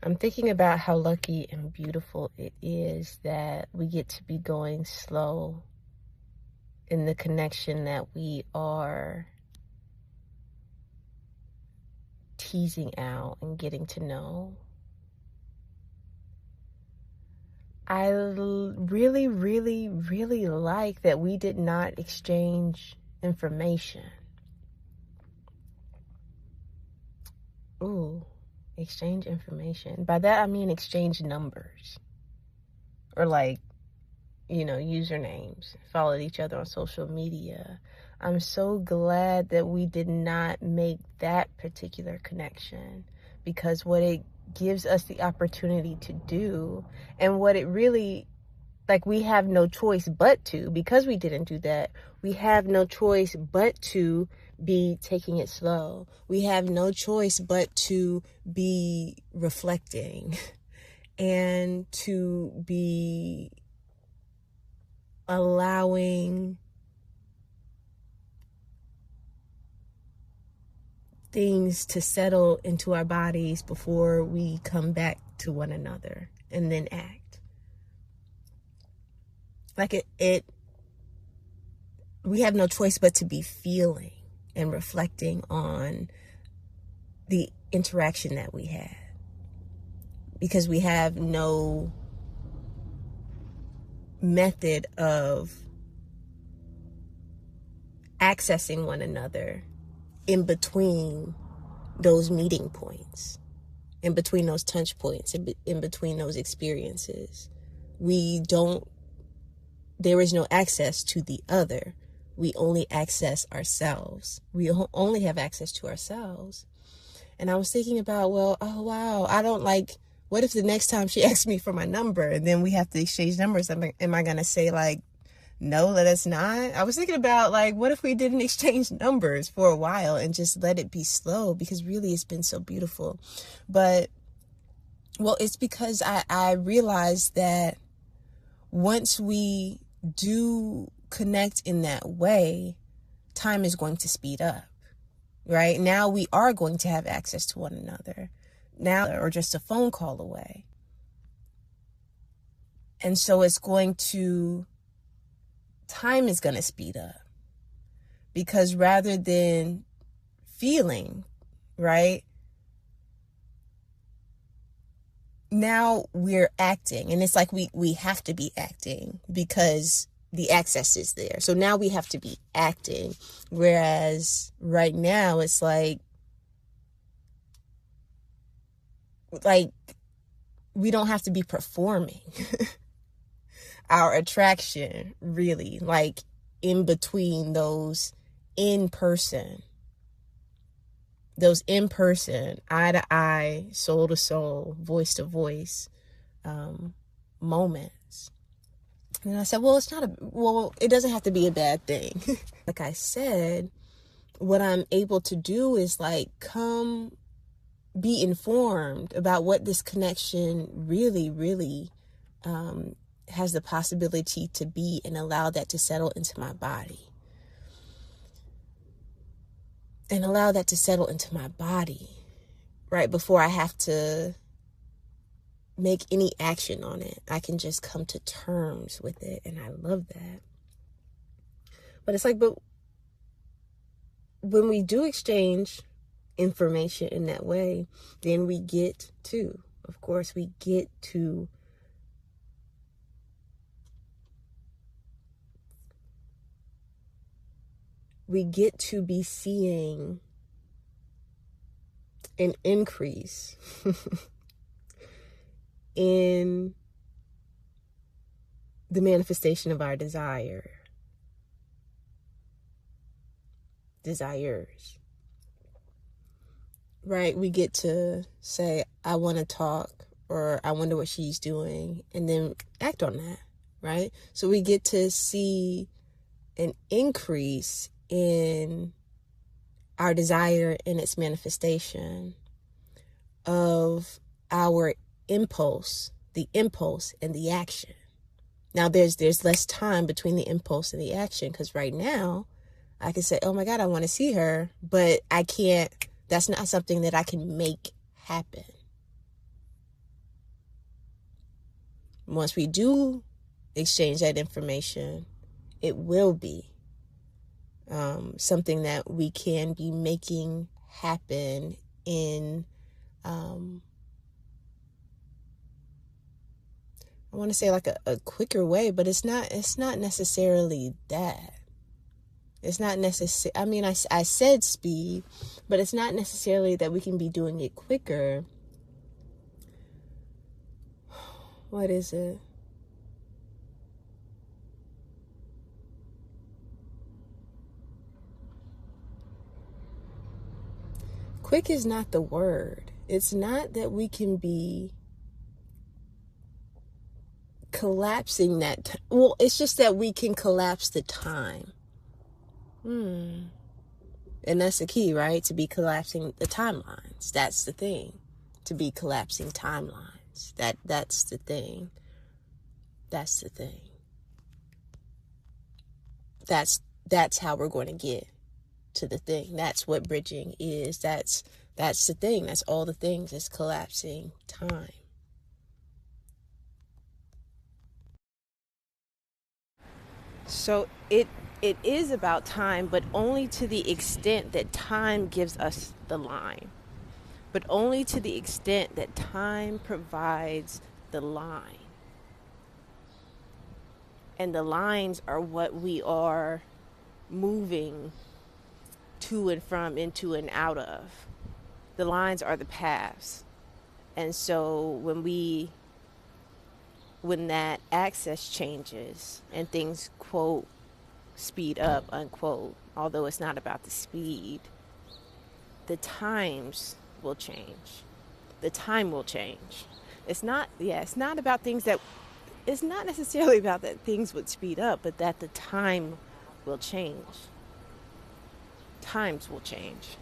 I'm thinking about how lucky and beautiful it is that we get to be going slow in the connection that we are teasing out and getting to know. I really, really, really like that we did not exchange information. Ooh, exchange information. By that I mean exchange numbers. Or usernames. Followed each other on social media. I'm so glad that we did not make that particular connection, because what it gives us the opportunity to do, and what it really, we have no choice but to, because we didn't do that, we have no choice but to be taking it slow. We have no choice but to be reflecting and to be allowing things to settle into our bodies before we come back to one another and then act. We have no choice but to be feeling and reflecting on the interaction that we had, because we have no method of accessing one another in between those meeting points, in between those touch points, in between those experiences. There is no access to the other. We only access ourselves. We only have access to ourselves. And I was thinking about, what if the next time she asks me for my number and then we have to exchange numbers, am I going to say no, let us not? I was thinking about what if we didn't exchange numbers for a while and just let it be slow, because really it's been so beautiful. But, it's because I realized that once we do connect in that way, time is going to speed up, right? Now we are going to have access to one another now, or just a phone call away. And so time is going to speed up, because rather than feeling, right, now we're acting, and it's we have to be acting because the access is there. So now we have to be acting, whereas right now it's we don't have to be performing our attraction, really, in between those in-person, eye to eye, soul to soul, voice to voice moments. And I said, it doesn't have to be a bad thing. Like I said, what I'm able to do is come be informed about what this connection really, really has the possibility to be, and allow that to settle into my body. And allow that to settle into my body, right? Before I have to make any action on it. I can just come to terms with it. And I love that. But it's but when we do exchange information in that way, then we get to be seeing an increase in the manifestation of our desires. Right? We get to say, I want to talk, or I wonder what she's doing, and then act on that, right? So we get to see an increase in our desire and its manifestation of our impulse and the action. Now there's less time between the impulse and the action, because right now I can say, oh my God, I want to see her, but I can't. That's not something that I can make happen. Once we do exchange that information, it will be something that we can be making happen in, I want to say like a quicker way, but it's not necessarily that. It's not necessary. I mean, I said speed, but it's not necessarily that we can be doing it quicker. What is it? Quick is not the word. It's not that we can be collapsing that. Well, it's just that we can collapse the time. And that's the key, right? To be collapsing the timelines. That's the thing. To be collapsing timelines. That's the thing. That's the thing. That's how we're going to get to the thing. That's what bridging is. That's the thing. That's all the things. Is collapsing time. So it is about time, but only to the extent that time gives us the line. But only to the extent that time provides the line. And the lines are what we are moving to and from, into and out of. The lines are the paths. And so when that access changes and things, quote, speed up, unquote, although it's not about the speed, the times will change. The time will change. It's not about things that, it's not necessarily about that things would speed up, but that the time will change. Times will change.